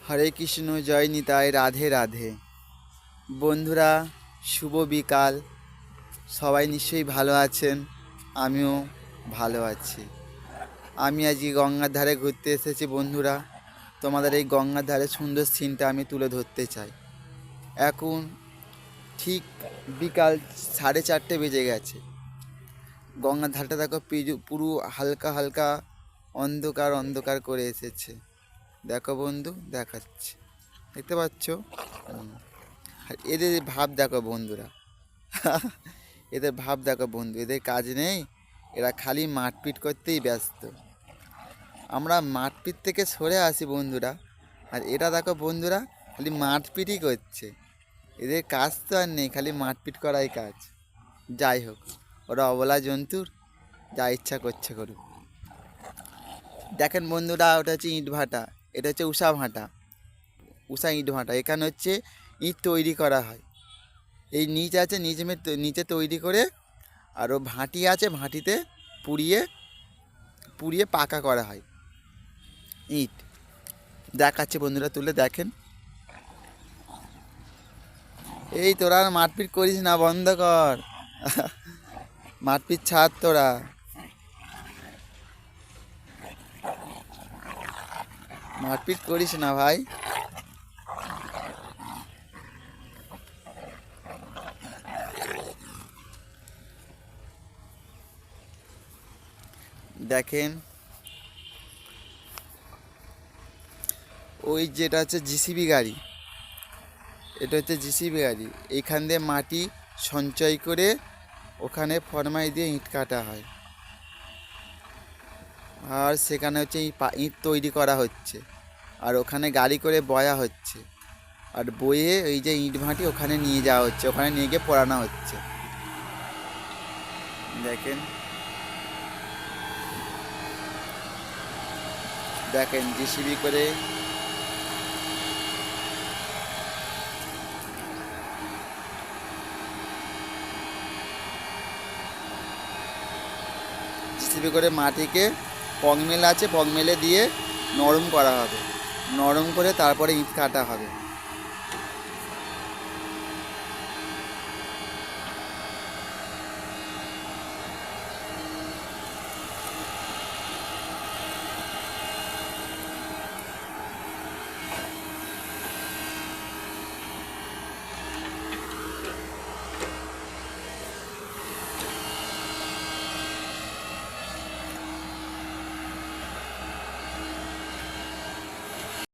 হরে কৃষ্ণ, জয় নিতাই, রাধে রাধে। বন্ধুরা, শুভ বিকাল। সবাই নিশ্চয়ই ভালো আছেন, আমিও ভালো আছি। আমি আজকে গঙ্গার ধারে ঘুরতে এসেছি বন্ধুরা। তোমাদের এই গঙ্গার ধারে সুন্দর সিনটা আমি তুলে ধরতে চাই। এখন ঠিক বিকাল 4:30 বেজে গেছে। গঙ্গার ধারটা দেখো, পুরো হালকা হালকা অন্ধকার অন্ধকার করে এসেছে। দেখো বন্ধু, দেখাচ্ছে, দেখতে পাচ্ছ? আর এদের ভাব দেখো বন্ধুরা। এদের ভাব দেখো বন্ধু, এদের কাজ নেই, এরা খালি মারপিট করতেই ব্যস্ত। আমরা মারপিট থেকে সরে আসি বন্ধুরা, আর এরা দেখো বন্ধুরা খালি মারপিটই করছে। এদের কাজ তো আর নেই, খালি মারপিট করাই কাজ। যাই হোক, ওরা অবলা জন্তুর, যা ইচ্ছা করছে করুক। দেখেন বন্ধুরা, ওটা হচ্ছে ইট ভাটা, এটা হচ্ছে উষা ভাটা, উষা ইট ভাটা। এখানে হচ্ছে ইট তৈরি করা হয়। এই নিচ আছে, নিচে তৈরি করে, আরও ভাঁটি আছে, ভাঁটিতে পুড়িয়ে পুড়িয়ে পাকা করা হয় ইট। দেখাচ্ছে বন্ধুরা, তুলে দেখেন। এই তোরা আর মারপিট করিস না, বন্ধ কর। মারপিট ছাড় তোরা। মারপিট করিস না ভাই। দেখেন, ওই যেটা হচ্ছে জিসিবি গাড়ি, এটা হচ্ছে জিসিবি গাড়ি। এইখান দিয়ে মাটি সঞ্চয় করে ওখানে ফরমাই দিয়ে ইট কাটা হয়, আর সেখানে হচ্ছে ইট তৈরি করা হচ্ছে, আর ওখানে গাড়ি করে বয়া হচ্ছে, আর বয়ে এই যে ইট ভাঁটি ওখানে নিয়ে যাওয়া হচ্ছে, ওখানে নিয়ে গিয়ে পোড়ানো হচ্ছে। দেখেন দেখেন জিসিবি করে মাটিকে পগ মেলে আছে, পগ মেলে দিয়ে নরম করা হবে। নরম করে তারপরে ইট কাটা হবে।